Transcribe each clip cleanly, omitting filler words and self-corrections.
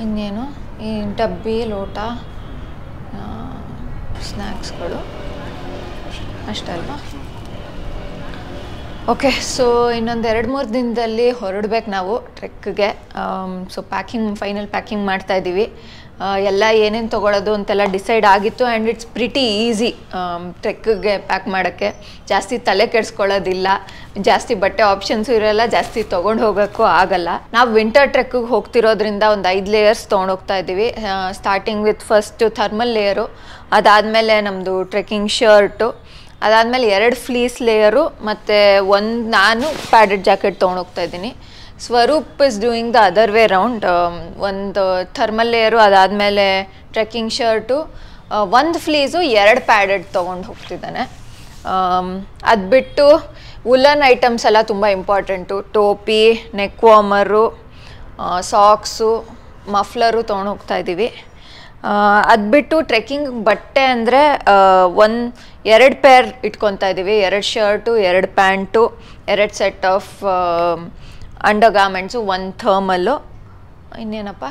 ಇನ್ನೇನು ಈ ಡಬ್ಬಿ ಲೋಟ ಸ್ನ್ಯಾಕ್ಸ್ಗಳು ಅಷ್ಟೇ ಅಲ್ವಾ. ಓಕೆ, ಸೊ ಇನ್ನೊಂದು 2-3 ದಿನದಲ್ಲಿ ಹೊರಡ್ಬೇಕು ನಾವು ಟ್ರೆಕ್ಗೆ. ಸೊ ಫೈನಲ್ ಪ್ಯಾಕಿಂಗ್ ಮಾಡ್ತಾಯಿದ್ದೀವಿ. ಎಲ್ಲ ಏನೇನು ತೊಗೊಳೋದು ಅಂತೆಲ್ಲ ಡಿಸೈಡ್ ಆಗಿತ್ತು. ಆ್ಯಂಡ್ ಇಟ್ಸ್ ಪ್ರಿಟಿ ಈಸಿ ಟ್ರೆಕ್ಗೆ ಪ್ಯಾಕ್ ಮಾಡೋಕ್ಕೆ. ಜಾಸ್ತಿ ತಲೆ ಕೆಡಿಸ್ಕೊಳ್ಳೋದಿಲ್ಲ, ಜಾಸ್ತಿ ಬಟ್ಟೆ ಆಪ್ಷನ್ಸು ಇರೋಲ್ಲ, ಜಾಸ್ತಿ ತೊಗೊಂಡು ಹೋಗೋಕ್ಕೂ ಆಗಲ್ಲ. ನಾವು ವಿಂಟರ್ ಟ್ರೆಕ್ಕಿಗೆ ಹೋಗ್ತಿರೋದ್ರಿಂದ ಒಂದು 5 ಲೇಯರ್ಸ್ ತೊಗೊಂಡೋಗ್ತಾ ಇದ್ದೀವಿ. Starting with first thermal layer, ಅದಾದಮೇಲೆ ನಮ್ಮದು ಟ್ರೆಕ್ಕಿಂಗ್ ಶರ್ಟು, ಅದಾದಮೇಲೆ 2 ಫ್ಲೀಸ್ ಲೇಯರು ಮತ್ತು ನಾನು ಪ್ಯಾಡೆಡ್ ಜಾಕೆಟ್ ತೊಗೊಂಡೋಗ್ತಾ ಇದ್ದೀನಿ. Swaroop is doing the other way round. ಒಂದು ಥರ್ಮಲ್ ಲೇಯರು, ಅದಾದಮೇಲೆ ಟ್ರೆಕ್ಕಿಂಗ್ ಶರ್ಟು, 1 ಫ್ಲೀಸು, 2 ಪ್ಯಾಡೆಡ್ ತೊಗೊಂಡು ಹೋಗ್ತಿದ್ದಾನೆ. ಅದು ಬಿಟ್ಟು ವುಲನ್ ಐಟಮ್ಸ್ ಎಲ್ಲ ತುಂಬ ಇಂಪಾರ್ಟೆಂಟು. ಟೋಪಿ, ನೆಕ್ ವಾರ್ಮರು, ಸಾಕ್ಸು, ಮಫ್ಲರು ತೊಗೊಂಡು ಹೋಗ್ತಾ ಇದ್ದೀವಿ. ಅದು ಬಿಟ್ಟು ಟ್ರೆಕ್ಕಿಂಗ್ ಬಟ್ಟೆ ಅಂದರೆ 2 ಪೇರ್ ಇಟ್ಕೊತಾ ಇದ್ದೀವಿ. 2 shirt, 2 pants, 2 set of undergarments, 1 thermal, ಇನ್ನೇನಪ್ಪ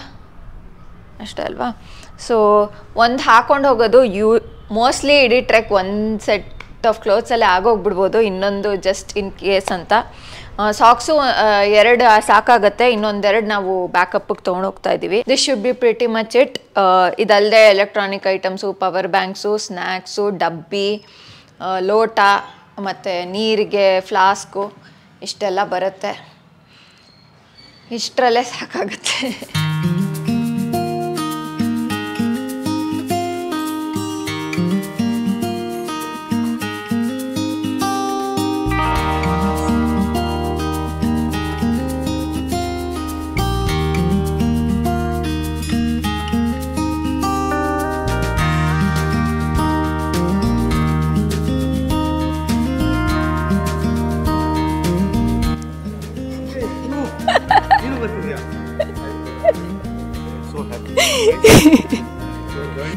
ಅಷ್ಟೇ ಅಲ್ವಾ. ಸೊ ಒಂದು ಹಾಕ್ಕೊಂಡು ಹೋಗೋದು ಮೋಸ್ಟ್ಲಿ ಇಡೀ ಟ್ರೆಕ್ 1 ಸೆಟ್ ಆಫ್ ಕ್ಲೋತ್ಸಲ್ಲೇ ಆಗೋಗ್ಬಿಡ್ಬೋದು, ಇನ್ನೊಂದು ಜಸ್ಟ್ ಇನ್ ಕೇಸ್ ಅಂತ. ಸಾಕ್ಸು 2 ಸಾಕಾಗತ್ತೆ, ಇನ್ನೊಂದು 2 ನಾವು ಬ್ಯಾಕಪ್ಗೆ ತೊಗೊಂಡೋಗ್ತಾ ಇದ್ದೀವಿ. This should be pretty much it. ಇದಲ್ಲದೆ electronic items, power banks, snacks, ಡಬ್ಬಿ, ಲೋಟ ಮತ್ತು ನೀರಿಗೆ ಫ್ಲಾಸ್ಕು ಇಷ್ಟೆಲ್ಲ ಬರುತ್ತೆ. ಇಷ್ಟರಲ್ಲೇ ಸಾಕಾಗುತ್ತೆ.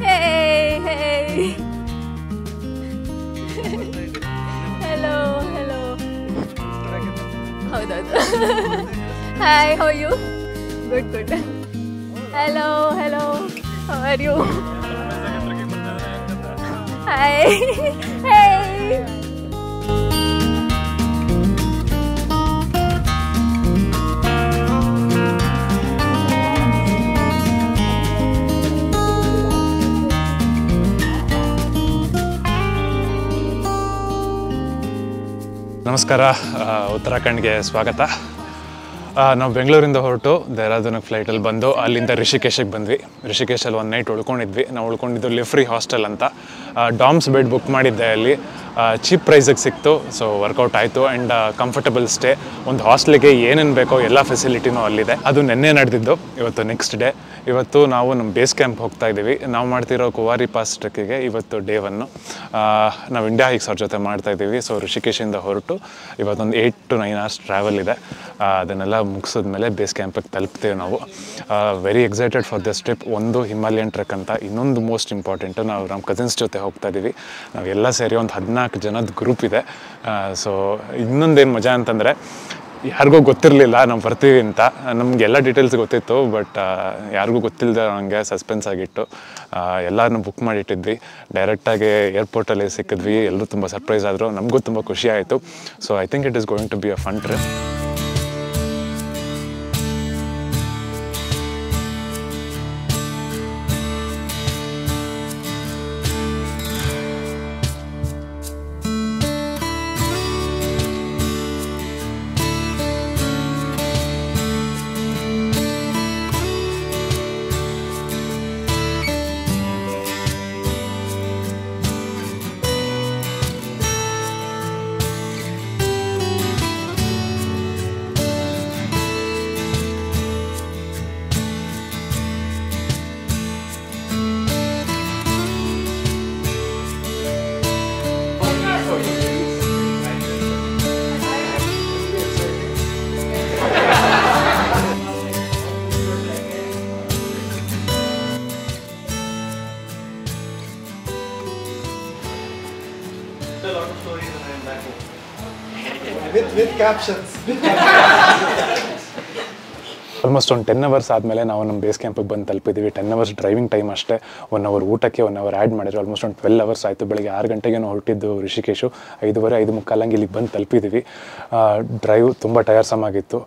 Hey. Hello. ಹೌದೌದು. Hi, how are you? Good. Hello. How are you? Hi. Hey. ನಮಸ್ಕಾರ, ಉತ್ತರಾಖಂಡ್ಗೆ ಸ್ವಾಗತ. ನಾವು ಬೆಂಗಳೂರಿಂದ ಹೊರಟು ದೇಹರಾದೂನಿಗೆ ಫ್ಲೈಟಲ್ಲಿ ಬಂದು ಅಲ್ಲಿಂದ ರಿಷಿಕೇಶಿಗೆ ಬಂದ್ವಿ. ರಿಷಿಕೇಶಲ್ಲಿ 1 ನೈಟ್ ಉಳ್ಕೊಂಡಿದ್ವಿ. ನಾವು ಉಳ್ಕೊಂಡಿದ್ದು ಲಿಫ್ರಿ ಹಾಸ್ಟೆಲ್ ಅಂತ. ಡಾಮ್ಸ್ ಬೆಡ್ ಬುಕ್ ಮಾಡಿದ್ದೆ, ಅಲ್ಲಿ ಚೀಪ್ ಪ್ರೈಸಿಗೆ ಸಿಕ್ತು. ಸೊ ವರ್ಕೌಟ್ ಆಯಿತು ಆ್ಯಂಡ್ ಕಂಫರ್ಟಬಲ್ ಸ್ಟೇ. ಒಂದು ಹಾಸ್ಟೆಲಿಗೆ ಏನೇನು ಬೇಕೋ ಎಲ್ಲ ಫೆಸಿಲಿಟಿನೂ ಅಲ್ಲಿದೆ. ಅದು ನೆನ್ನೆ ನಡೆದಿದ್ದು. ಇವತ್ತು ನೆಕ್ಸ್ಟ್ ಡೇ. ಇವತ್ತು ನಾವು ನಮ್ಮ ಬೇಸ್ ಕ್ಯಾಂಪ್ ಹೋಗ್ತಾ ಇದ್ದೀವಿ. ನಾವು ಮಾಡ್ತಿರೋ ಕುವಾರಿ ಪಾಸ್ ಟ್ರೆಕ್ಕಿಗೆ ಇವತ್ತು ಡೇ 1. ನಾವು ಇಂಡಿಯಾ ಹೈಕ್ಸ್ ಅವ್ರ ಜೊತೆ ಮಾಡ್ತಾಯಿದ್ದೀವಿ. ಸೊ ರಿಷಿಕೇಶಿಂದ ಹೊರಟು ಇವತ್ತೊಂದು 8 to 9 hours ಟ್ರಾವೆಲ್ ಇದೆ. ಅದನ್ನೆಲ್ಲ ಮುಗಿಸಿದ್ಮೇಲೆ ಬೇಸ್ ಕ್ಯಾಂಪಿಗೆ ತಲುಪ್ತೇವೆ ನಾವು. Very excited for this trip. ಒಂದು ಹಿಮಾಲಯನ್ ಟ್ರೆಕ್ ಅಂತ, ಇನ್ನೊಂದು ಮೋಸ್ಟ್ ಇಂಪಾರ್ಟೆಂಟು ನಾವು ನಮ್ಮ ಕಸಿನ್ಸ್ ಜೊತೆ ಹೋಗ್ತಾ ಇದ್ದೀವಿ. ನಾವೆಲ್ಲ ಸೇರಿ ಒಂದು 14 ಜನದ ಗ್ರೂಪ್ ಇದೆ. ಸೊ ಇನ್ನೊಂದೇನು ಮಜಾ ಅಂತಂದರೆ, ಯಾರಿಗೂ ಗೊತ್ತಿರಲಿಲ್ಲ ನಾವು ಬರ್ತೀವಿ ಅಂತ. ನಮಗೆಲ್ಲ ಡೀಟೇಲ್ಸ್ ಗೊತ್ತಿತ್ತು, ಬಟ್ ಯಾರಿಗೂ ಗೊತ್ತಿಲ್ಲದೆ ನನಗೆ ಸಸ್ಪೆನ್ಸ್ ಆಗಿತ್ತು. ಎಲ್ಲರನ್ನೂ ಬುಕ್ ಮಾಡಿಟ್ಟಿದ್ವಿ. ಡೈರೆಕ್ಟಾಗಿ ಏರ್ಪೋರ್ಟಲ್ಲಿ ಸಿಕ್ಕಿದ್ವಿ. ಎಲ್ಲರೂ ತುಂಬ ಸರ್ಪ್ರೈಸ್ ಆದರು. ನಮಗೂ ತುಂಬ ಖುಷಿ ಆಯಿತು. So I think it is going to be a fun trip. With captions. Almost ಒಂದು 10 ಅವರ್ಸ್ ಆದಮೇಲೆ ನಾವು ನಮ್ಮ ಬೇಸ್ ಕ್ಯಾಂಪಿಗೆ ಬಂದು ತಲುಪಿದ್ದೀವಿ. 10 ಅವರ್ಸ್ ಡ್ರೈವಿಂಗ್ ಟೈಮ್ ಅಷ್ಟೇ, 1 ಅವರ್ ಊಟಕ್ಕೆ 1 ಅವರ್ ಆ್ಯಡ್ ಮಾಡಿದ್ರು. ಆಲ್ಮೋಸ್ಟ್ ಒಂದು 12 ಅವರ್ಸ್ ಆಯಿತು. ಬೆಳಗ್ಗೆ 6 ಗಂಟೆಗೆ ನಾವು ಹೊರಟಿದ್ದು ರಿಷಿಕೇಶು, 5:15 5:45 ಇಲ್ಲಿಗೆ ಬಂದು ತಲುಪಿದ್ದೀವಿ. ಡ್ರೈವ್ ತುಂಬ ಟಯರ್ಸಮ್ ಆಗಿತ್ತು,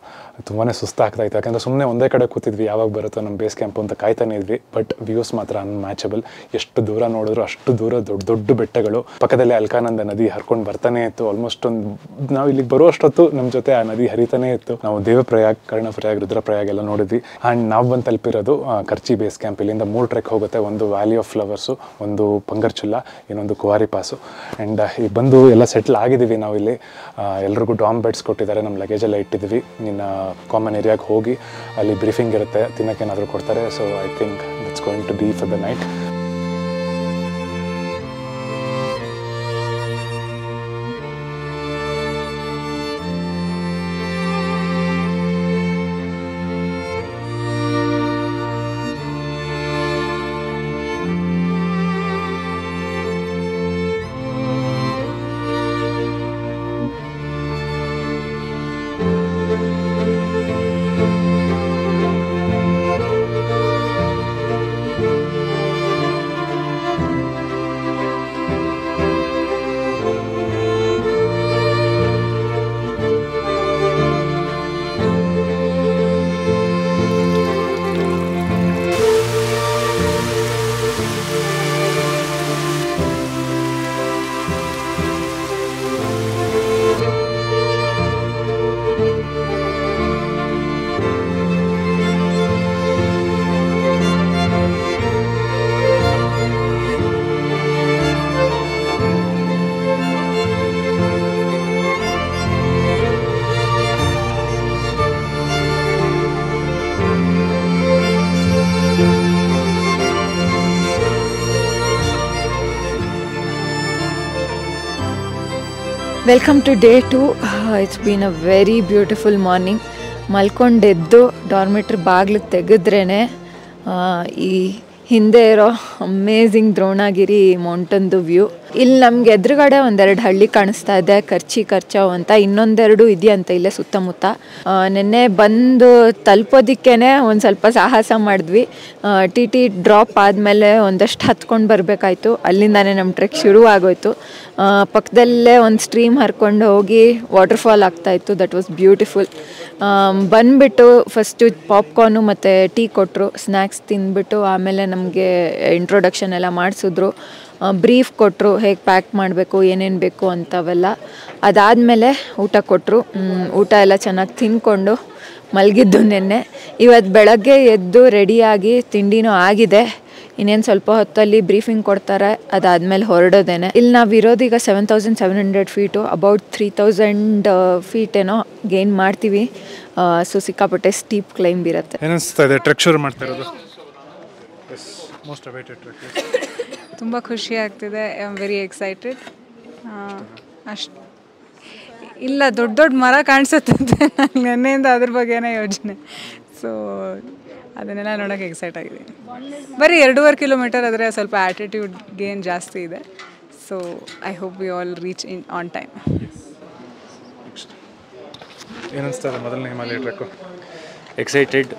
ತುಂಬಾ ಸುಸ್ತಾಗ್ತಾಯಿತ್ತು. ಯಾಕಂದರೆ ಸುಮ್ಮನೆ ಒಂದೇ ಕಡೆ ಕೂತಿದ್ವಿ, ಯಾವಾಗ ಬರುತ್ತೋ ನಮ್ಮ ಬೇಸ್ ಕ್ಯಾಂಪು ಅಂತ ಕಾಯ್ತಾನೆ ಇದ್ವಿ. ಬಟ್ ವ್ಯೂಸ್ ಮಾತ್ರ ಅನ್ಮ್ಯಾಚಬಲ್. ಎಷ್ಟು ದೂರ ನೋಡಿದ್ರು ಅಷ್ಟು ದೂರ ದೊಡ್ಡ ದೊಡ್ಡ ಬೆಟ್ಟಗಳು, ಪಕ್ಕದಲ್ಲೇ ಅಲ್ಕಾನಂದ ನದಿ ಹರ್ಕೊಂಡು ಬರ್ತಾನೆ ಇತ್ತು. ಆಲ್ಮೋಸ್ಟ್ ನಾವು ಇಲ್ಲಿಗೆ ಬರುವಷ್ಟೊತ್ತು ನಮ್ಮ ಜೊತೆ ಆ ನದಿ ಹರಿತಾನೆ ಇತ್ತು. ನಾವು ದೇವಪ್ರಯಾಗ್, ಕರ್ಣಪ್ರಯಾಗ್, ರುದ್ರಪ್ರಯಾಗ್ ಎಲ್ಲ ನೋಡಿದ್ವಿ. ಆ್ಯಂಡ್ ನಾವು ಬಂದು ತಲುಪಿರೋದು ಕರ್ಚಿ ಬೇಸ್ ಕ್ಯಾಂಪ್. ಇಲ್ಲಿಂದ 3 ಟ್ರೆಕ್ ಹೋಗುತ್ತೆ. ಒಂದು ವ್ಯಾಲಿ ಆಫ್ ಫ್ಲವರ್ಸು, ಒಂದು ಪಂಗರ್ಚುಲ್ಲ, ಇನ್ನೊಂದು ಕುವಾರಿ ಪಾಸು. ಆ್ಯಂಡ್ ಈಗ ಬಂದು ಎಲ್ಲ ಸೆಟ್ಲ್ ಆಗಿದ್ದೀವಿ ನಾವು ಇಲ್ಲಿ. ಎಲ್ರಿಗೂ ಡಾಮ್ ಬೆಡ್ಸ್ ಕೊಟ್ಟಿದ್ದಾರೆ, ನಮ್ಮ ಲಗೇಜ್ ಎಲ್ಲ ಇಟ್ಟಿದ್ದೀವಿ. ಇನ್ನು ಕಾಮನ್ ಏರಿಯಾಗೆ ಹೋಗಿ ಅಲ್ಲಿ ಬ್ರೀಫಿಂಗ್ ಇರುತ್ತೆ, ತಿನ್ನೋಕೆ ಏನಾದರೂ ಕೊಡ್ತಾರೆ. So I think it's going to be for the night. Welcome to day 2. It's been a very beautiful morning. ಮಲ್ಕೊಂಡೆದ್ದು ಡಾರ್ಮೆಟ್ರಿ ಬಾಗಿಲು ತೆಗೆದ್ರೇ ಈ ಹಿಂದೆ ಇರೋ ಅಮೇಝಿಂಗ್ ದ್ರೋಣಗಿರಿ ಮೌಂಟನ್ದು ವ್ಯೂ. ಇಲ್ಲಿ ನಮ್ಗೆ ಎದುರುಗಡೆ 1-2 ಹಳ್ಳಿ ಕಾಣಿಸ್ತಾ ಇದೆ, ಕರ್ಚಾವ್ ಅಂತ. ಇನ್ನೊಂದೆರಡು ಇದೆಯಂತ ಇಲ್ಲೇ ಸುತ್ತಮುತ್ತ. ನೆನ್ನೆ ಬಂದು ತಲುಪೋದಕ್ಕೇ ಒಂದು ಸ್ವಲ್ಪ ಸಾಹಸ ಮಾಡಿದ್ವಿ. ಟಿ ಡ್ರಾಪ್ ಆದಮೇಲೆ ಒಂದಷ್ಟು ಹತ್ಕೊಂಡು ಬರಬೇಕಾಯ್ತು. ಅಲ್ಲಿಂದಾನೇ ನಮ್ಮ ಟ್ರೆಕ್ ಶುರು ಆಗೋಯ್ತು. ಪಕ್ಕದಲ್ಲೇ ಒಂದು ಸ್ಟ್ರೀಮ್ ಹರ್ಕೊಂಡು ಹೋಗಿ ವಾಟರ್ಫಾಲ್ ಆಗ್ತಾಯಿತ್ತು. That was beautiful. ಬಂದುಬಿಟ್ಟು ಫಸ್ಟು ಪಾಪ್ಕಾರ್ನು ಮತ್ತು ಟೀ ಕೊಟ್ಟರು. ಸ್ನ್ಯಾಕ್ಸ್ ತಿಂದ್ಬಿಟ್ಟು ಆಮೇಲೆ ನಮಗೆ ಇಂಟ್ರೊಡಕ್ಷನ್ ಎಲ್ಲ ಮಾಡಿಸಿದ್ರು. ಬ್ರೀಫ್ ಕೊಟ್ಟರು, ಹೇಗೆ ಪ್ಯಾಕ್ ಮಾಡಬೇಕು, ಏನೇನು ಬೇಕು ಅಂತವೆಲ್ಲ. ಅದಾದಮೇಲೆ ಊಟ ಕೊಟ್ಟರು. ಊಟ ಎಲ್ಲ ಚೆನ್ನಾಗಿ ತಿಂದ್ಕೊಂಡು ಮಲಗಿದ್ದು ನೆನ್ನೆ. ಇವತ್ತು ಬೆಳಗ್ಗೆ ಎದ್ದು ರೆಡಿಯಾಗಿ ತಿಂಡಿನೂ ಆಗಿದೆ. ಇನ್ನೇನು ಸ್ವಲ್ಪ ಹೊತ್ತಲ್ಲಿ ಬ್ರೀಫಿಂಗ್ ಕೊಡ್ತಾರೆ, ಅದಾದಮೇಲೆ ಹೊರಡೋದೇನೆ. ಇಲ್ಲಿ ನಾವು ಇರೋದೀಗ 7700 ಫೀಟು, ಅಬೌಟ್ 3000 ಫೀಟ್ ಏನೋ ಗೇನ್ ಮಾಡ್ತೀವಿ. ಸೊ ಸಿಕ್ಕಾಪಟ್ಟೆ ಸ್ಟೀಪ್ ಕ್ಲೈಂಬ್ ಇರುತ್ತೆ. ಏನಿಸ್ತಾ ಇದೆ ಟ್ರೆಕ್ ಶುರು ಮಾಡ್ತಾ ಇರೋದು? Most awaited trek. ತುಂಬ ಖುಷಿ ಆಗ್ತಿದೆ. I am very excited. ಅಷ್ಟು ಇಲ್ಲ, ದೊಡ್ಡ ದೊಡ್ಡ ಮರ ಕಾಣಿಸುತ್ತೆ ನಂಗೆ ನೆನ್ನೆಯಿಂದ ಅದ್ರ ಬಗ್ಗೆನೇ ಯೋಚನೆ. ಸೊ ಅದನ್ನೆಲ್ಲ ನೋಡೋಕ್ಕೆ ಎಕ್ಸೈಟ್ ಆಗಿದೆ. ಬರೀ 2.5 ಕಿಲೋಮೀಟರ್ ಆದರೆ ಸ್ವಲ್ಪ ಆ್ಯಟಿಟ್ಯೂಡ್ ಗೇನ್ ಜಾಸ್ತಿ ಇದೆ. So I hope we all reach in on time. ಏನಿಸ್ತಾರೆ ಮೊದಲನೇ ಹಿಮಾಲಯ ಟ್ರೆಕ್ಕು? ಎಕ್ಸೈಟೆಡ್.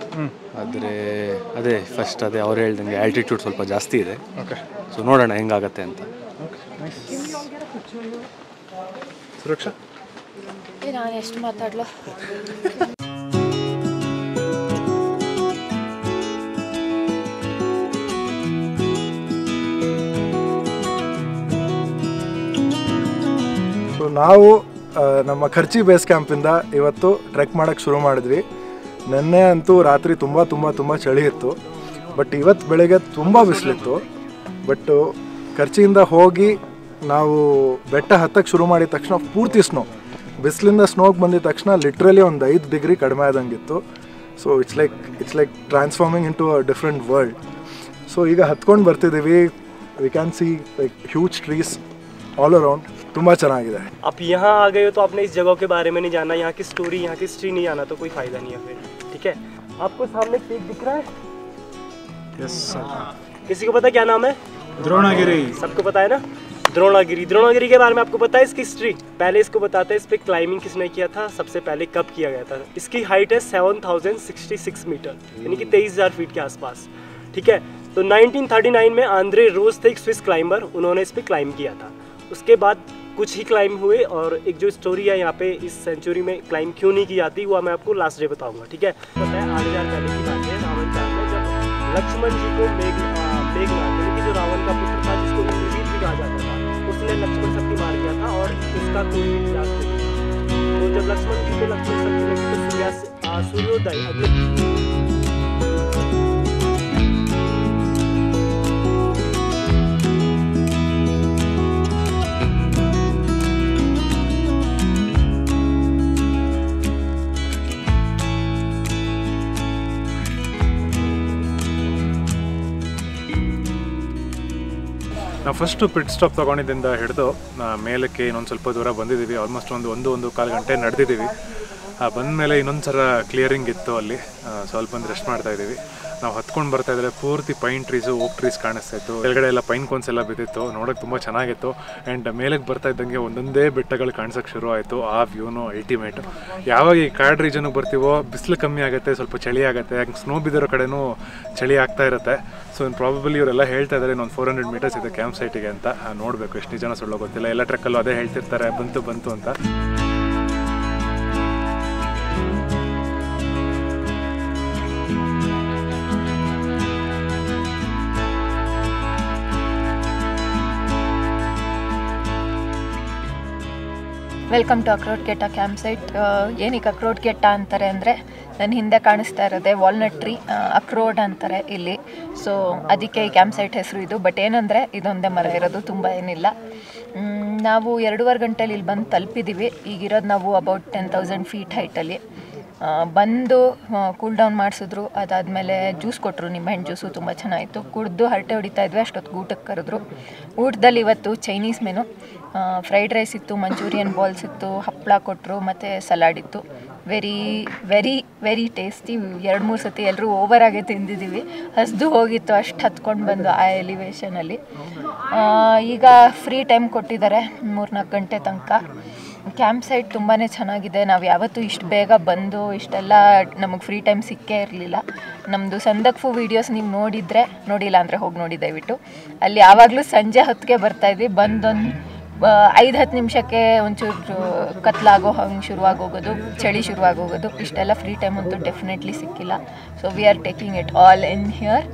ಆದರೆ ಫಸ್ಟ್ ಅವ್ರು ಹೇಳ್ದಂಗೆ ಆಲ್ಟಿಟ್ಯೂಡ್ ಸ್ವಲ್ಪ ಜಾಸ್ತಿ ಇದೆ. ಓಕೆ, ಸೊ ನೋಡೋಣ ಹೆಂಗಾಗತ್ತೆ ಅಂತ. ಸುರಕ್ಷಾ, ನಾನು ಎಷ್ಟು ಮಾತಾಡಲು? ನಾವು ನಮ್ಮ ಖರ್ಚಿ ಬೇಸ್ ಕ್ಯಾಂಪಿಂದ ಇವತ್ತು ಟ್ರೆಕ್ ಮಾಡೋಕ್ಕೆ ಶುರು ಮಾಡಿದ್ವಿ. ನೆನ್ನೆ ಅಂತೂ ರಾತ್ರಿ ತುಂಬ ಚಳಿ ಇತ್ತು. ಬಟ್ ಇವತ್ತು ಬೆಳಗ್ಗೆ ತುಂಬ ಬಿಸಿಲಿತ್ತು. ಬಟ್ ಖರ್ಚಿಯಿಂದ ಹೋಗಿ ನಾವು ಬೆಟ್ಟ ಹತ್ತಕ್ಕೆ ಶುರು ಮಾಡಿದ ತಕ್ಷಣ ಪೂರ್ತಿ ಸ್ನೋ. ಬಿಸಿಲಿಂದ ಸ್ನೋಗೆ ಬಂದಿದ ತಕ್ಷಣ ಲಿಟ್ರಲಿ ಒಂದು 5 ಡಿಗ್ರಿ ಕಡಿಮೆ ಆದಂಗಿತ್ತು. So it's like transforming into a different world. ಸೊ ಈಗ ಹತ್ಕೊಂಡು ಬರ್ತಿದ್ದೀವಿ. We can see like huge trees all around. ತುಂಬ ಚೆನ್ನಾಗಿದೆ. आप यहाँ आ गए हो तो आपने इस जगह के बारे में नहीं जाना, यहाँ की स्टोरी, यहाँ की हिस्ट्री नहीं जाना तो कोई फ़ायदा नहीं है फिर. ठीक है, आपको सामने पीक दिख रहा है? यस. किसी को पता क्या नाम है? द्रोणागिरी. सबको पता है ना? द्रोणागिरी के बारे में आपको पता है इसकी हिस्ट्री? पहले इसको बताते हैं इस पे क्लाइंबिंग किसने किया था, सबसे पहले कब किया गया था। इसकी हाइट है 7066 मीटर, यानी कि 23,000 फीट के आसपास, ठीक है। तो 1939 में आंद्रे रोज थे एक स्विस क्लाइंबर, उन्होंने इस पर क्लाइंब किया था। उसके बाद कुछ ही क्लाइंब हुए, और एक जो स्टोरी है यहाँ पे इस सेंचुरी में क्लाइंब क्यों नहीं की जाती वो मैं आपको लास्ट डे बताऊंगा, ठीक है। पता है 8,000 पहले की बात है, रावण काल में जब लक्ष्मण जी को मेघनाथ यानी कि जो रावण का पुत्र था जिसको इंद्रजीत भी कहा जाता था, उसने लक्ष्मण शक्ति मार किया था और इसका कोई इतिहास नहीं। तो जब लक्ष्मण जी को लक्ष्मण शक्ति लगी तो सूर्योदय अगले ನಾವು ಫಸ್ಟು ಪಿಟ್ ಸ್ಟಾಪ್ ತೊಗೊಂಡಿದ್ದರಿಂದ ಹಿಡಿದು ಮೇಲಕ್ಕೆ ಇನ್ನೊಂದು ಸ್ವಲ್ಪ ದೂರ ಬಂದಿದ್ದೀವಿ. ಆಲ್ಮೋಸ್ಟ್ ಒಂದು ಕಾಲು ಗಂಟೆ ನಡೆದಿದ್ದೀವಿ. ಬಂದ ಮೇಲೆ ಇನ್ನೊಂದು ಸಲ ಕ್ಲಿಯರಿಂಗ್ ಇತ್ತು, ಅಲ್ಲಿ ಸ್ವಲ್ಪ ಬಂದು ರೆಸ್ಟ್ ಮಾಡ್ತಾಯಿದ್ದೀವಿ. ನಾವು ಹತ್ಕೊಂಡು ಬರ್ತಾಯಿದ್ರೆ ಪೂರ್ತಿ ಪೈನ್ ಟ್ರೀಸು, ಓಕ್ ಟ್ರೀಸ್ ಕಾಣಿಸ್ತಾ ಇತ್ತು. ಕೆಳಗಡೆ ಎಲ್ಲ ಪೈನ್ ಕೋನ್ಸ್ ಎಲ್ಲ ಬಿದ್ದಿತ್ತು, ನೋಡೋಕೆ ತುಂಬ ಚೆನ್ನಾಗಿತ್ತು. ಆ್ಯಂಡ್ ಮೇಲಕ್ಕೆ ಬರ್ತಾ ಇದ್ದಂಗೆ ಒಂದೊಂದೇ ಬೆಟ್ಟಗಳು ಕಾಣಿಸೋಕ್ಕೆ ಶುರು ಆಯಿತು. ಆ ವ್ಯೂನು ಅಲ್ಟಿಮೇಟು. ಯಾವಾಗ ಈ ಕಾಡು ರೀಜನ್ಗೆ ಬರ್ತೀವೋ ಬಿಸಿಲು ಕಮ್ಮಿ ಆಗುತ್ತೆ, ಸ್ವಲ್ಪ ಚಳಿ ಆಗುತ್ತೆ. ಯಾಕೆ ಸ್ನೋ ಬಿದ್ದಿರೋ ಕಡೆನೂ ಚಳಿ ಆಗ್ತಾ ಇರುತ್ತೆ. ಸೊ ಪ್ರಾಬಬಲಿ ಇವರೆಲ್ಲ ಹೇಳ್ತಾ ಇದ್ದಾರೆ ಇನ್ನೊಂದು 400 ಮೀಟರ್ಸ್ ಇದೆ ಕ್ಯಾಂಪ್ ಸೈಟಿಗೆ ಅಂತ. ನೋಡಬೇಕು ಎಷ್ಟು ನಿಜನ ಸುಳ್ಳೋ ಗೊತ್ತಿಲ್ಲ. ಎಲ್ಲ ಟ್ರೆಕ್ಕಲ್ಲೂ ಅದೇ ಹೇಳ್ತಿರ್ತಾರೆ, ಬಂತು ಅಂತ. Welcome to Akrot Getta camp site. ಏನಕ್ಕೆ ಅಕ್ರೋಟ್ ಗೆಟ್ಟ ಅಂತಾರೆ ಅಂದರೆ, ನನ್ನ ಹಿಂದೆ ಕಾಣಿಸ್ತಾ ಇರೋದೆ ವಾಲ್ನಟ್ ಟ್ರೀ, ಅಕ್ರೋಡ್ ಅಂತಾರೆ ಇಲ್ಲಿ. ಸೊ ಅದಕ್ಕೆ ಈ ಕ್ಯಾಂಪ್ ಸೈಟ್ ಹೆಸರು ಇದು. ಬಟ್ ಏನಂದರೆ ಇದೊಂದೇ ಮರ ಇರೋದು, ತುಂಬ ಏನಿಲ್ಲ. ನಾವು 2.5 ಗಂಟೆಲಿ ಇಲ್ಲಿ ಬಂದು ತಲುಪಿದ್ದೀವಿ. ಈಗಿರೋದು ನಾವು ಅಬೌಟ್ 10,000 ಫೀಟ್ ಹೈಟಲ್ಲಿ. ಬಂದು ಕೂಲ್ ಡೌನ್ ಮಾಡಿಸಿದ್ರು. ಅದಾದಮೇಲೆ ಜ್ಯೂಸ್ ಕೊಟ್ಟರು, ನಿಂಬೆಹಣ್ಣು ಜ್ಯೂಸು ತುಂಬ ಚೆನ್ನಾಗಿತ್ತು. ಕುಡಿದು ಹರಟೆ ಹೊಡಿತಾ ಇದ್ವಿ, ಅಷ್ಟೊತ್ತು ಊಟಕ್ಕೆ ಕರೆದ್ರು. ಊಟದಲ್ಲಿ ಇವತ್ತು ಚೈನೀಸ್ ಮೆನು, ಫ್ರೈಡ್ ರೈಸ್ ಇತ್ತು, ಮಂಚೂರಿಯನ್ ಬಾಲ್ಸ್ ಇತ್ತು, ಹಪ್ಪಳ ಕೊಟ್ಟರು, ಮತ್ತು ಸಲಾಡ್ ಇತ್ತು. Very very very tasty. 2-3 ಸತಿ ಎಲ್ಲರೂ ಓವರಾಗೆ ತಿಂದಿದ್ದೀವಿ. ಹಸ್ದು ಹೋಗಿತ್ತು ಅಷ್ಟು ಹತ್ಕೊಂಡು ಬಂದು ಆ ಎಲಿವೇಶನಲ್ಲಿ. ಈಗ ಫ್ರೀ ಟೈಮ್ ಕೊಟ್ಟಿದ್ದಾರೆ 3-4 ಗಂಟೆ ತನಕ. ಕ್ಯಾಂಪ್ ಸೈಟ್ ತುಂಬಾ ಚೆನ್ನಾಗಿದೆ. ನಾವು ಯಾವತ್ತೂ ಇಷ್ಟು ಬೇಗ ಬಂದು ಇಷ್ಟೆಲ್ಲ ನಮಗೆ ಫ್ರೀ ಟೈಮ್ ಸಿಕ್ಕೇ ಇರಲಿಲ್ಲ. ನಮ್ಮದು ಸಂದಕ್ಫು ವೀಡಿಯೋಸ್ ನೀವು ನೋಡಿಲ್ಲ ಅಂದರೆ ಹೋಗಿ ನೋಡಿ ದಯವಿಟ್ಟು. ಅಲ್ಲಿ ಯಾವಾಗಲೂ ಸಂಜೆ ಹೊತ್ತಿಗೆ ಬರ್ತಾಯಿದ್ವಿ. ಬಂದೊಂದು 5-10 ನಿಮಿಷಕ್ಕೆ ಒಂಚೂರು ಕತ್ಲಾಗೋ ಹಂಗೆ ಶುರುವಾಗೋಗೋದು, ಚಳಿ ಶುರುವಾಗೋಗೋದು. ಇಷ್ಟೆಲ್ಲ ಫ್ರೀ ಟೈಮ್ ಅಂತೂ ಡೆಫಿನೆಟ್ಲಿ ಸಿಕ್ಕಿಲ್ಲ. So we are taking it all in here.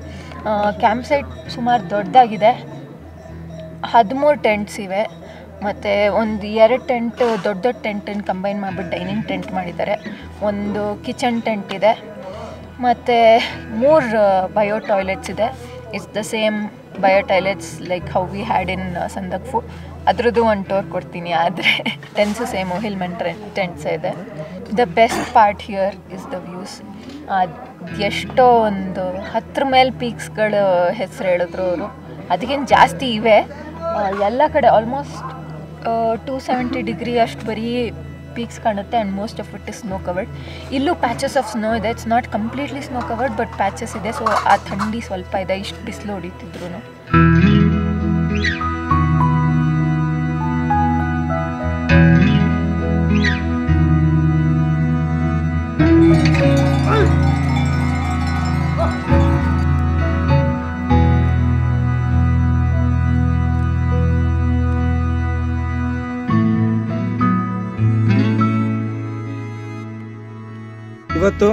Camp site ಸುಮಾರು ದೊಡ್ಡದಾಗಿದೆ. 13 ಟೆಂಟ್ಸ್ ಇವೆ. ಮತ್ತು ಒಂದು 2 ಟೆಂಟ್ ದೊಡ್ಡ ಟೆಂಟನ್ನು ಕಂಬೈನ್ ಮಾಡಿಬಿಟ್ಟು ಡೈನಿಂಗ್ ಟೆಂಟ್ ಮಾಡಿದ್ದಾರೆ. ಒಂದು ಕಿಚನ್ ಟೆಂಟ್ ಇದೆ, ಮತ್ತು 3 ಬಯೋ ಟಾಯ್ಲೆಟ್ಸ್ ಇದೆ. It's the same bio toilets like how we had in Sandakphu. ಅದ್ರದ್ದು ಒಂದು ಟೋರ್ ಕೊಡ್ತೀನಿ. ಆದರೆ ಟೆಂಟ್ಸು ಸೇಮು ಹಿಲ್ಮನ್ ಟೆಂಟ್ಸ್ ಇದೆ. The best part here is the views. ಎಷ್ಟೋ ಒಂದು 10 ಮೇಲೆ ಪೀಕ್ಸ್ಗಳು ಹೆಸರು ಹೇಳಿದ್ರು ಅವರು. ಅದಕ್ಕಿಂತ ಜಾಸ್ತಿ ಇವೆ ಎಲ್ಲ ಕಡೆ. ಆಲ್ಮೋಸ್ಟ್ 270 ಡಿಗ್ರಿ ಅಷ್ಟು ಬರೀ ಪೀಕ್ಸ್ ಕಾಣುತ್ತೆ. And most of it is snow covered. ಇಲ್ಲೂ ಪ್ಯಾಚಸ್ ಆಫ್ ಸ್ನೋ ಇದೆ. It's not completely snow covered, but patches ಇದೆ. ಸೊ ಆ ಥಂಡಿ ಸ್ವಲ್ಪ ಇದೆ, ಇಷ್ಟು ಬಿಸಿಲು ಹೊಡಿತಿದ್ರು. ಇವತ್ತು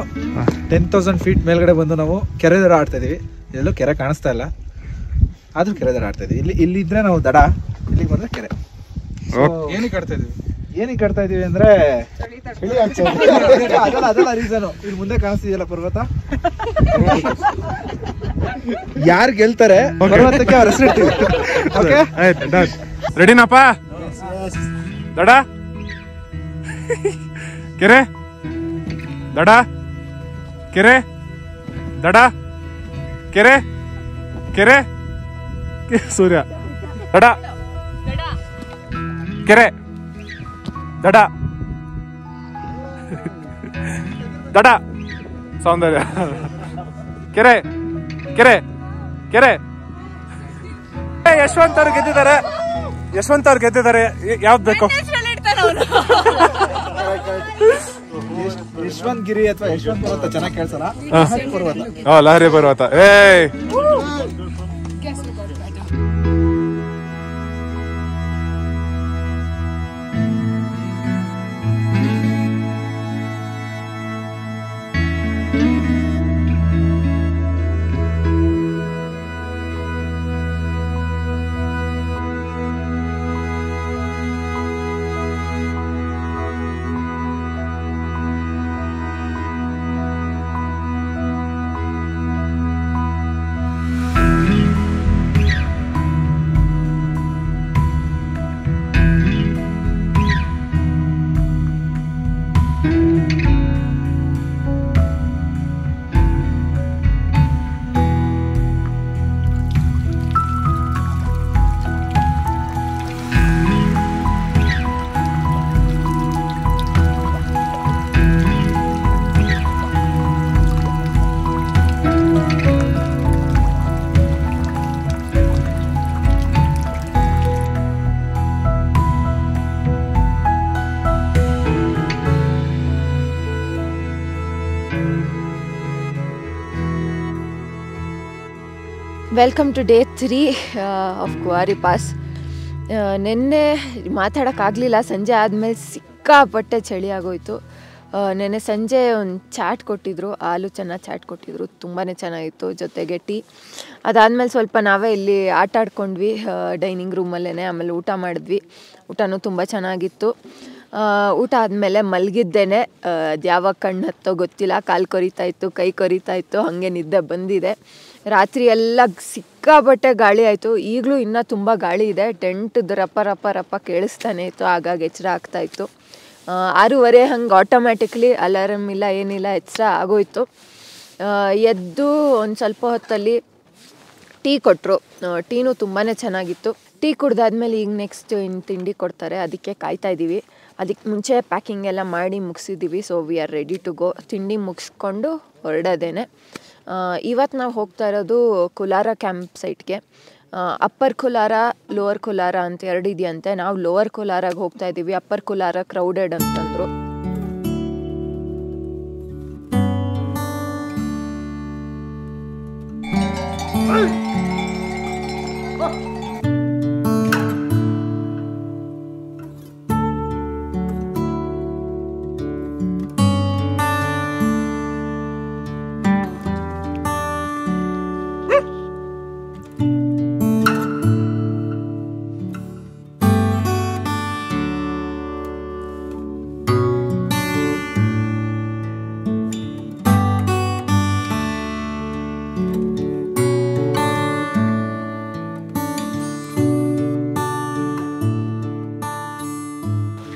10,000 ಫೀಟ್ ಮೇಲ್ಗಡೆ ಬಂದು ನಾವು ಕೆರೆ ದಡ ಆಡ್ತಾ ಇದೀವಿ. ಎಲ್ಲೂ ಕೆರೆ ಕಾಣಿಸ್ತಾ ಇಲ್ಲ, ಆದ್ರೂ ಕೆರೆ ದಡ ಆಡ್ತಾ ಇದೀವಿ. ಇಲ್ಲಿದ್ರೆ ನಾವು ದಡ, ಇಲ್ಲಿಗೆ ಬಂದ್ರೆ ಕೆರೆ. ಏನಕ್ಕೆ ಆಡ್ತಾ ಇದೀವಿ ಅಂದ್ರೆ ಅದೆಲ್ಲ ರೀಸನ್. ಇಲ್ಲಿ ಮುಂದೆ ಕಾಣಿಸ್ತಿದೆಯಲ್ಲ ಪರ್ವತ, ಯಾರು ಗೆಲ್ತಾರೆ ಪರ್ವತಕ್ಕೆ ಅವ್ರ ಹೆಸರಿಡ್ತೀವಿ. ರೆಡಿನಪ್ಪ? ದಡ, ಕೆರೆ, ದಡ, ಕೆರೆ, ದಡ, ಕೆರೆ, ಕೆರೆ, ಸೂರ್ಯ, ದಡ, ಕೆರೆ, ದಡ, ದಡ, ಸೌಂದರ್ಯ, ಕೆರೆ, ಕೆರೆ, ಕೆರೆ. ಯಶವಂತ್ ಅವರು ಗೆದ್ದಿದ್ದಾರೆ. ಯಶವಂತ್ ಅವ್ರು ಗೆದ್ದಿದ್ದಾರೆ, ಯಾವ್ದು ಬೇಕು? ಯಶವಂತ್ ಗಿರಿ ಅಥವಾ ಯಶವಂತ್ ಪರ್ವತ ಚೆನ್ನಾಗಿ ಕೇಳ್ಸಲ್ಲ. ಪರ್ವತ, ಲಹರಿ ಪರ್ವತ. Hey welcome to day 3 of Kuari pass. ನಿನ್ನೆ ಮಾತಾಡೋಕ್ಕಾಗಲಿಲ್ಲ, ಸಂಜೆ ಆದಮೇಲೆ ಸಿಕ್ಕಾಪಟ್ಟೆ ಚಳಿ ಆಗೋಯ್ತು. ನೆನ್ನೆ ಸಂಜೆ ಒಂದು ಚಾಟ್ ಕೊಟ್ಟಿದ್ರು, ಹಾಲು ಚೆನ್ನಾಗಿ ಚಾಟ್ ಕೊಟ್ಟಿದ್ರು, ತುಂಬಾ ಚೆನ್ನಾಗಿತ್ತು, ಜೊತೆಗೆ ಟೀ. ಅದಾದಮೇಲೆ ಸ್ವಲ್ಪ ನಾವೇ ಇಲ್ಲಿ ಆಟ ಆಡ್ಕೊಂಡ್ವಿ ಡೈನಿಂಗ್ ರೂಮಲ್ಲೇ. ಆಮೇಲೆ ಊಟ ಮಾಡಿದ್ವಿ, ಊಟನೂ ತುಂಬ ಚೆನ್ನಾಗಿತ್ತು. ಊಟ ಆದಮೇಲೆ ಮಲಗಿದ್ದೇನೆ, ಅದು ಯಾವಾಗ ಕಣ್ಣು ಹತ್ತೋ ಗೊತ್ತಿಲ್ಲ, ಕಾಲು ಕೊರಿತಾಯಿತ್ತು, ಕೈ ಕೊರಿತಾಯಿತ್ತು, ಹಾಗೆ ನಿದ್ದೆ ಬಂದಿದೆ. ರಾತ್ರಿ ಎಲ್ಲ ಸಿಕ್ಕಾಬಟ್ಟೆ ಗಾಳಿ ಆಯಿತು, ಈಗಲೂ ಇನ್ನೂ ತುಂಬ ಗಾಳಿ ಇದೆ. ಟೆಂಟ್ದು ರಪ್ಪ ರಪ್ಪ ರಪ್ಪ ಕೇಳಿಸ್ತಾನೆ ಇತ್ತು, ಆಗಾಗ ಎಚ್ಚರ ಆಗ್ತಾಯಿತ್ತು. 6:30 ಹಂಗೆ ಆಟೋಮ್ಯಾಟಿಕ್ಲಿ ಅಲಾರಮ್ ಇಲ್ಲ ಏನಿಲ್ಲ ಎಚ್ಚರ ಆಗೋಯ್ತು. ಎದ್ದು ಒಂದು ಸ್ವಲ್ಪ ಹೊತ್ತಲ್ಲಿ ಟೀ ಕೊಟ್ಟರು, ಟೀನೂ ತುಂಬಾ ಚೆನ್ನಾಗಿತ್ತು. ಟೀ ಕುಡ್ದಾದ್ಮೇಲೆ ಈಗ ನೆಕ್ಸ್ಟ್ ಇನ್ನು ತಿಂಡಿ ಕೊಡ್ತಾರೆ, ಅದಕ್ಕೆ ಕಾಯ್ತಾಯಿದ್ದೀವಿ. ಅದಕ್ಕೆ ಮುಂಚೆ ಪ್ಯಾಕಿಂಗ್ ಎಲ್ಲ ಮಾಡಿ ಮುಗಿಸಿದ್ದೀವಿ. So we are ready to go. ತಿಂಡಿ ಮುಗಿಸ್ಕೊಂಡು ಹೊರಡೋದೇನೆ. ಇವತ್ತು ನಾವು ಹೋಗ್ತಾ ಇರೋದು ಕುಲಾರ ಕ್ಯಾಂಪ್ ಸೈಟ್ಗೆ. ಅಪ್ಪರ್ ಕುಲಾರ, ಲೋವರ್ ಕುಲಾರ ಅಂತ 2 ಇದೆಯಂತೆ. ನಾವು ಲೋವರ್ ಕುಲಾರಾಗ ಹೋಗ್ತಾ ಇದ್ದೀವಿ. ಅಪ್ಪರ್ ಕುಲಾರ ಕ್ರೌಡೆಡ್ ಅಂತಂದರು.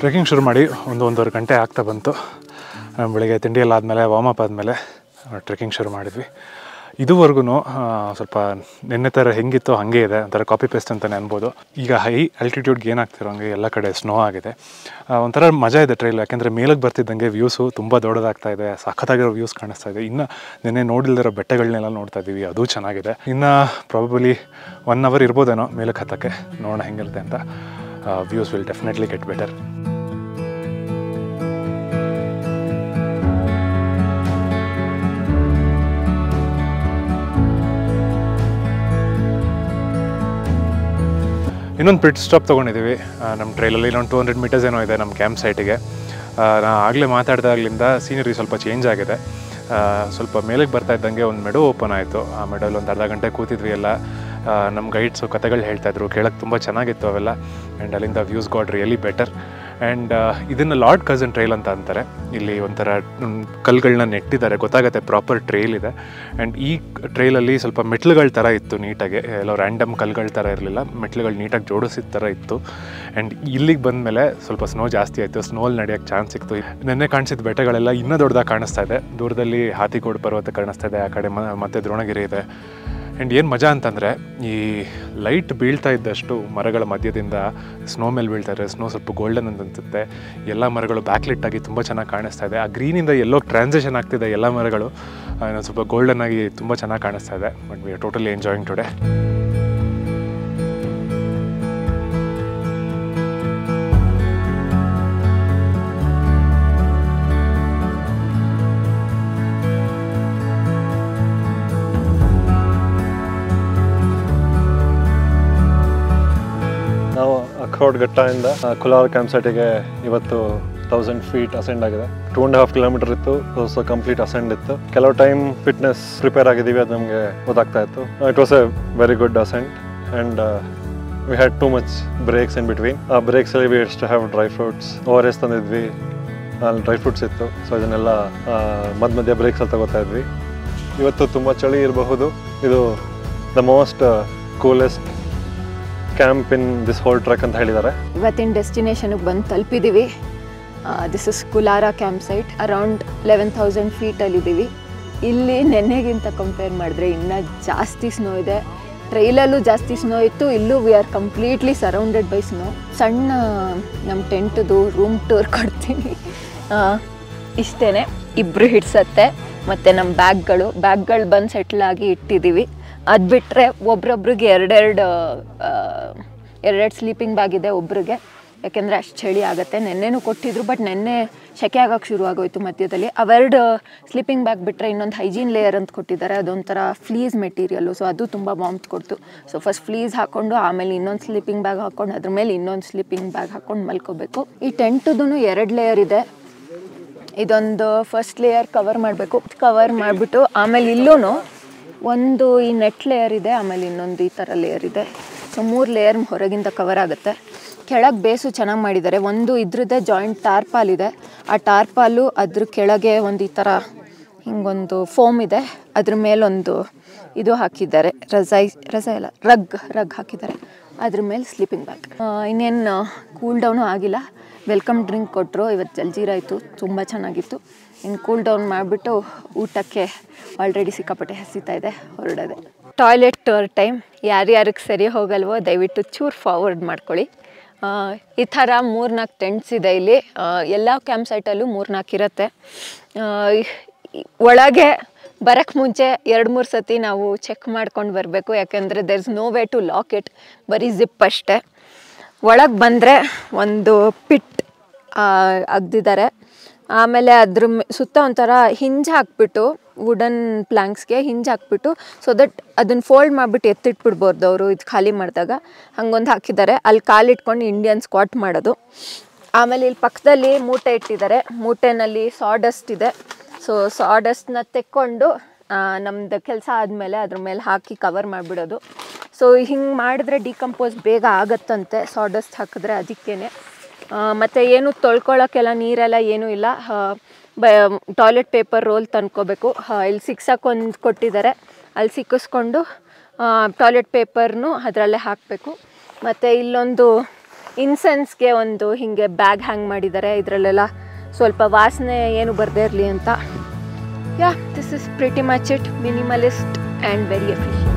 ಟ್ರೆಕ್ಕಿಂಗ್ ಶುರು ಮಾಡಿ 1-1.5 ಗಂಟೆ ಆಗ್ತಾ ಬಂತು. ಬೆಳಿಗ್ಗೆ ತಿಂಡಿ ಎಲ್ಲ ಆದಮೇಲೆ ವಾರ್ಮಪ್ ಆದಮೇಲೆ ಟ್ರೆಕ್ಕಿಂಗ್ ಶುರು ಮಾಡಿದ್ವಿ. ಇದುವರೆಗೂ ಸ್ವಲ್ಪ ನಿನ್ನೆ ಥರ ಹೆಂಗಿತ್ತು ಹಾಗೆ ಇದೆ, ಒಂಥರ ಕಾಪಿ ಪೇಸ್ಟ್ ಅಂತಲೇ ಅನ್ಬೋದು. ಈಗ ಹೈ ಆಲ್ಟಿಟ್ಯೂಡ್ಗೆ ಏನಾಗ್ತಿರೋ ಹಂಗೆ ಎಲ್ಲ ಕಡೆ ಸ್ನೋ ಆಗಿದೆ. ಒಂಥರ ಮಜಾ ಇದೆ ಟ್ರೈಲ್, ಯಾಕೆಂದರೆ ಮೇಲಕ್ಕೆ ಬರ್ತಿದ್ದಂಗೆ ವ್ಯೂಸು ತುಂಬ ದೊಡ್ಡದಾಗ್ತಾ ಇದೆ, ಸಖತ್ತಾಗಿರೋ ವ್ಯೂಸ್ ಕಾಣಿಸ್ತಾ ಇದೆ. ಇನ್ನು ನಿನ್ನೆ ನೋಡಿಲ್ದಿರೋ ಬೆಟ್ಟಗಳನ್ನೆಲ್ಲ ನೋಡ್ತಾ ಇದ್ದೀವಿ, ಅದು ಚೆನ್ನಾಗಿದೆ. ಇನ್ನು ಪ್ರಾಬಬಲಿ 1 ಅವರ್ ಇರ್ಬೋದೇನೋ ಮೇಲಕ್ಕೆ ಹತ್ತಕ್ಕೆ, ನೋಡೋಣ ಹೆಂಗಿರುತ್ತೆ ಅಂತ. Views will definitely get better. ಇನ್ನೊಂದು ಪಿಟ್ ಸ್ಟಾಪ್ ತೊಗೊಂಡಿದ್ದೀವಿ ನಮ್ಮ ಟ್ರೈಲಲ್ಲಿ. ಇನ್ನೊಂದು 200 ಮೀಟರ್ಸ್ ಏನೋ ಇದೆ ನಮ್ಮ ಕ್ಯಾಂಪ್ ಸೈಟಿಗೆ. ನಾನು ಆಗಲೇ ಮಾತಾಡ್ದಾಗಲಿಂದ ಸೀನರಿ ಸ್ವಲ್ಪ ಚೇಂಜ್ ಆಗಿದೆ. ಸ್ವಲ್ಪ ಮೇಲಕ್ಕೆ ಬರ್ತಾ ಇದ್ದಂಗೆ ಒಂದು ಮೆಡೋ ಓಪನ್ ಆಯಿತು. ಆ ಮೆಡೋಲ್ಲಿ ಒಂದು ಅರ್ಧ ಗಂಟೆ ಕೂತಿದ್ವಿ ಎಲ್ಲ. ನಮ್ಮ ಗೈಡ್ಸು ಕತೆಗಳು ಹೇಳ್ತಾಯಿದ್ರು, ಕೇಳೋಕ್ಕೆ ತುಂಬ ಚೆನ್ನಾಗಿತ್ತು ಅವೆಲ್ಲ. ಆ್ಯಂಡ್ ಅಲ್ಲಿಂದ views got really better. And ಇದನ್ನು ಲಾರ್ಡ್ ಕಝನ್ ಟ್ರೈಲ್ ಅಂತ ಅಂತಾರೆ. ಇಲ್ಲಿ ಒಂಥರ ಕಲ್ಲುಗಳನ್ನ ನೆಟ್ಟಿದ್ದಾರೆ, ಗೊತ್ತಾಗುತ್ತೆ ಪ್ರಾಪರ್ ಟ್ರೈಲ್ ಇದೆ. ಆ್ಯಂಡ್ ಈ ಟ್ರೈಲಲ್ಲಿ ಸ್ವಲ್ಪ ಮೆಟ್ಲುಗಳ ಥರ ಇತ್ತು ನೀಟಾಗಿ, ಎಲ್ಲೋ ರ್ಯಾಂಡಮ್ ಕಲ್ಲುಗಳ ಥರ ಇರಲಿಲ್ಲ, ಮೆಟ್ಲುಗಳು ನೀಟಾಗಿ ಜೋಡಿಸಿದ ಥರ ಇತ್ತು. ಆ್ಯಂಡ್ ಇಲ್ಲಿಗೆ ಬಂದ ಮೇಲೆ ಸ್ವಲ್ಪ ಸ್ನೋ ಜಾಸ್ತಿ ಆಯಿತು, ಸ್ನೋಲ್ಲಿ ನಡೆಯೋಕ್ಕೆ ಚಾನ್ಸ್ ಸಿಕ್ತು. ನೆನ್ನೆ ಕಾಣಿಸಿದ ಬೆಟ್ಟಗಳೆಲ್ಲ ಇನ್ನೂ ದೊಡ್ಡದಾಗಿ ಕಾಣಿಸ್ತಾ ಇದೆ. ದೂರದಲ್ಲಿ ಹಾತಿಕೋಡು ಪರ್ವತ ಕಾಣಿಸ್ತಾ ಇದೆ, ಆ ಕಡೆ ಮತ್ತೆ ದ್ರೋಣಗಿರಿ ಇದೆ. ಆ್ಯಂಡ್ ಏನು ಮಜಾ ಅಂತಂದರೆ, ಈ ಲೈಟ್ ಬೀಳ್ತಾ ಇದ್ದಷ್ಟು ಮರಗಳ ಮಧ್ಯದಿಂದ ಸ್ನೋ ಮೇಲೆ ಬೀಳ್ತಾ ಇದೆ. ಸ್ನೋ ಸ್ವಲ್ಪ ಗೋಲ್ಡನ್ ಅಂತ ಅನ್ಸುತ್ತೆ. ಎಲ್ಲ ಮರಗಳು ಬ್ಯಾಕ್ಲಿಟ್ಟಾಗಿ ತುಂಬ ಚೆನ್ನಾಗಿ ಕಾಣಿಸ್ತಾ ಇದೆ. ಆ ಗ್ರೀನಿಂದ ಎಲ್ಲೋ ಟ್ರಾನ್ಸಿಷನ್ ಆಗ್ತಿದೆ, ಎಲ್ಲ ಮರಗಳು ಸ್ವಲ್ಪ ಗೋಲ್ಡನ್ ಆಗಿ ತುಂಬ ಚೆನ್ನಾಗಿ ಕಾಣಿಸ್ತಾ ಇದೆ. But we are totally enjoying today. ಖೋಡ್ ಘಟ್ಟದಿಂದ ಕುಲಾರ್ ಕ್ಯಾಂಪ್ ಸೈಟಿಗೆ ಇವತ್ತು 1000 ಫೀಟ್ ಅಸೆಂಡ್ ಆಗಿದೆ. 2.5 ಕಿಲೋಮೀಟರ್ ಇತ್ತು, ಸೊ ಕಂಪ್ಲೀಟ್ ಅಸೆಂಡ್ ಇತ್ತು. ಕೆಲವು ಟೈಮ್ ಫಿಟ್ನೆಸ್ ಪ್ರಿಪೇರ್ ಆಗಿದ್ದೀವಿ, ಅದು ನಮಗೆ ಗೊತ್ತಾಗ್ತಾ ಇತ್ತು. It was a very good ascend and we had too much breaks in between. ಆ ಬ್ರೇಕ್ಸಲ್ಲಿ we to have dry fruits, ORS ತಂದಿದ್ವಿ, ಅಲ್ಲಿ ಡ್ರೈ ಫ್ರೂಟ್ಸ್ ಇತ್ತು. ಸೊ ಇದನ್ನೆಲ್ಲ ಮಧ್ಯ ಬ್ರೇಕ್ಸಲ್ಲಿ ತಗೋತಾ ಇದ್ವಿ. ಇವತ್ತು ತುಂಬ ಚಳಿ ಇರಬಹುದು. ಇದು the most coolest camp in this whole trek ಅಂತ ಹೇಳಿದ್ದಾರೆ. ಇವತ್ತಿನ ಡೆಸ್ಟಿನೇಷನ್ಗೆ ಬಂದು ತಲುಪಿದ್ದೀವಿ. This is Kulara camp site. Around 11,000 ಫೀಟಲ್ಲಿದ್ದೀವಿ. ಇಲ್ಲಿ ನೆನ್ನೆಗಿಂತ ಕಂಪೇರ್ ಮಾಡಿದ್ರೆ ಇನ್ನೂ ಜಾಸ್ತಿ ಸ್ನೋ ಇದೆ. ಟ್ರೈಲಲ್ಲೂ ಜಾಸ್ತಿ ಸ್ನೋ ಇತ್ತು, ಇಲ್ಲೂ we are completely surrounded by snow. ಸಣ್ಣ ನಮ್ಮ ಟೆಂಟ್ದು ರೂಮ್ ಟೂರ್ ಕೊಡ್ತೀನಿ. ಇಷ್ಟೇ, ಇಬ್ಬರು ಹಿಡ್ಸತ್ತೆ ಮತ್ತು ನಮ್ಮ ಬ್ಯಾಗ್ಗಳು ಬಂದು ಸೆಟ್ಲಾಗಿ ಇಟ್ಟಿದ್ದೀವಿ. ಅದು ಬಿಟ್ಟರೆ ಒಬ್ರೊಬ್ರಿಗೆ ಎರಡೆರಡು ಸ್ಲೀಪಿಂಗ್ ಬ್ಯಾಗ್ ಇದೆ ಒಬ್ರಿಗೆ, ಯಾಕೆಂದರೆ ಅಷ್ಟು ಚಳಿ ಆಗುತ್ತೆ. ನೆನ್ನೆನೂ ಕೊಟ್ಟಿದ್ರು, ಬಟ್ ನೆನ್ನೆ ಸೆಕೆ ಆಗೋಕ್ಕೆ ಶುರು ಆಗೋಯ್ತು ಮಧ್ಯದಲ್ಲಿ. ಅವೆರಡು ಸ್ಲೀಪಿಂಗ್ ಬ್ಯಾಗ್ ಬಿಟ್ಟರೆ ಇನ್ನೊಂದು ಹೈಜೀನ್ ಲೇಯರ್ ಅಂತ ಕೊಟ್ಟಿದ್ದಾರೆ, ಅದೊಂಥರ ಫ್ಲೀಸ್ ಮೆಟೀರಿಯಲ್ಲು. ಸೊ ಅದು ತುಂಬ ವಾಮ್ತ್ ಕೊಡ್ತು. ಸೊ ಫಸ್ಟ್ ಫ್ಲೀಸ್ ಹಾಕ್ಕೊಂಡು ಆಮೇಲೆ ಇನ್ನೊಂದು ಸ್ಲೀಪಿಂಗ್ ಬ್ಯಾಗ್ ಹಾಕ್ಕೊಂಡು ಅದ್ರ ಮೇಲೆ ಇನ್ನೊಂದು ಸ್ಲೀಪಿಂಗ್ ಬ್ಯಾಗ್ ಹಾಕ್ಕೊಂಡು ಮಲ್ಕೋಬೇಕು. ಈ ಟೆಂಟುದು 2 ಲೇಯರ್ ಇದೆ. ಇದೊಂದು ಫಸ್ಟ್ ಲೇಯರ್ ಕವರ್ ಮಾಡಿಬಿಟ್ಟು ಆಮೇಲೆ ಇಲ್ಲೂ ಒಂದು ಈ ನೆಟ್ ಲೇಯರ್ ಇದೆ, ಆಮೇಲೆ ಇನ್ನೊಂದು ಈ ಥರ ಲೇಯರ್ ಇದೆ. ಸೊ 3 ಲೇಯರ್ ಹೊರಗಿಂದ ಕವರ್ ಆಗುತ್ತೆ. ಕೆಳಗೆ ಬೇಸು ಚೆನ್ನಾಗಿ ಮಾಡಿದ್ದಾರೆ. ಒಂದು ಇದ್ರದ್ದೇ ಜಾಯಿಂಟ್ ಟಾರ್ಪಾಲ್ ಇದೆ. ಆ ಟಾರ್ಪಾಲು ಅದ್ರ ಕೆಳಗೆ ಒಂದು ಈ ಥರ ಹಿಂಗೊಂದು ಫೋಮ್ ಇದೆ, ಅದ್ರ ಮೇಲೊಂದು ಇದು ಹಾಕಿದ್ದಾರೆ, ರಗ್ ಹಾಕಿದ್ದಾರೆ. ಅದ್ರ ಮೇಲೆ ಸ್ಲೀಪಿಂಗ್ ಬ್ಯಾಗ್. ಇನ್ನೇನು ಕೂಲ್ ಡೌನು ಆಗಿಲ್ಲ. ವೆಲ್ಕಮ್ ಡ್ರಿಂಕ್ ಕೊಟ್ಟರು. ಇವತ್ತು ಜಲ್ಜೀರಾ ಇತ್ತು, ತುಂಬ ಚೆನ್ನಾಗಿತ್ತು. ಇನ್ನು ಕೂಲ್ ಡೌನ್ ಮಾಡಿಬಿಟ್ಟು ಊಟಕ್ಕೆ ಆಲ್ರೆಡಿ ಸಿಕ್ಕಾಪಟ್ಟೆ ಹಸಿತಾ ಇದೆ, ಹೊರಡೋದೆ. Toilet tour time. ಯಾರ್ಯಾರಿಗೆ ಸರಿ ಹೋಗಲ್ವೋ ದಯವಿಟ್ಟು ಚೂರು ಫಾರ್ವರ್ಡ್ ಮಾಡ್ಕೊಳ್ಳಿ. ಈ ಥರ 3-4 ಟೆಂಟ್ಸ್ ಇದೆ ಇಲ್ಲಿ. ಎಲ್ಲ ಕ್ಯಾಂಪ್ ಸೈಟಲ್ಲೂ 3-4 ಇರುತ್ತೆ. ಒಳಗೆ ಬರೋಕ್ಕೆ ಮುಂಚೆ 2-3 ಸತಿ ನಾವು ಚೆಕ್ ಮಾಡ್ಕೊಂಡು ಬರಬೇಕು, ಯಾಕೆಂದರೆ there is no way to lock it, ಬರೀ ಜಿಪ್ ಅಷ್ಟೇ. ಒಳಗೆ ಬಂದರೆ ಒಂದು ಪಿಟ್ ಅಗ್ದಿದ್ದಾರೆ. ಆಮೇಲೆ ಅದ್ರ ಸುತ್ತ ಒಂಥರ ಹಿಂಜ್ ಹಾಕ್ಬಿಟ್ಟು, ವುಡನ್ ಪ್ಲ್ಯಾಂಕ್ಸ್ಗೆ ಹಿಂಜ್ ಹಾಕ್ಬಿಟ್ಟು, ಸೊ ದಟ್ ಅದನ್ನು ಫೋಲ್ಡ್ ಮಾಡಿಬಿಟ್ಟು ಎತ್ತಿಟ್ಬಿಡ್ಬೋದು ಅವರು ಇದು ಖಾಲಿ ಮಾಡಿದಾಗ. ಹಂಗೊಂದು ಹಾಕಿದ್ದಾರೆ. ಅಲ್ಲಿ ಕಾಲಿಟ್ಕೊಂಡು ಇಂಡಿಯನ್ ಸ್ಕ್ವಾಟ್ ಮಾಡೋದು. ಆಮೇಲೆ ಇಲ್ಲಿ ಪಕ್ಕದಲ್ಲಿ ಮೂಟೆ ಇಟ್ಟಿದ್ದಾರೆ. ಮೂಟೆನಲ್ಲಿ ಸಾಡಸ್ಟ್ ಇದೆ. ಸೊ ಸಾಡಸ್ಟ್ನ ತೆಕ್ಕೊಂಡು ನಮ್ಮದು ಕೆಲಸ ಆದಮೇಲೆ ಅದ್ರ ಮೇಲೆ ಹಾಕಿ ಕವರ್ ಮಾಡಿಬಿಡೋದು. ಸೊ ಹಿಂಗೆ ಮಾಡಿದ್ರೆ ಡಿಕಂಪೋಸ್ ಬೇಗ ಆಗತ್ತಂತೆ ಸಾಡಸ್ಟ್ ಹಾಕಿದ್ರೆ, ಅದಕ್ಕೇನೆ. ಮತ್ತು ಏನು ತೊಳ್ಕೊಳ್ಳೋಕ್ಕೆಲ್ಲ ನೀರೆಲ್ಲ ಏನೂ ಇಲ್ಲ. ಟಾಯ್ಲೆಟ್ ಪೇಪರ್ ರೋಲ್ ತಂದ್ಕೋಬೇಕು. ಇಲ್ಲಿ ಸಿಕ್ಸಕ್ಕೊಂದು ಕೊಟ್ಟಿದ್ದಾರೆ, ಅಲ್ಲಿ ಸಿಕ್ಕಿಸ್ಕೊಂಡು ಟಾಯ್ಲೆಟ್ ಪೇಪರ್ನು ಅದರಲ್ಲೇ ಹಾಕಬೇಕು. ಮತ್ತು ಇಲ್ಲೊಂದು ಇನ್ಸೆನ್ಸ್ಗೆ ಒಂದು ಹೀಗೆ ಬ್ಯಾಗ್ ಹ್ಯಾಂಗ್ ಮಾಡಿದ್ದಾರೆ, ಇದರಲ್ಲೆಲ್ಲ ಸ್ವಲ್ಪ ವಾಸನೆ ಏನು ಬರದೇ ಇರಲಿ ಅಂತ. This is pretty much it. Minimalist and very efficient.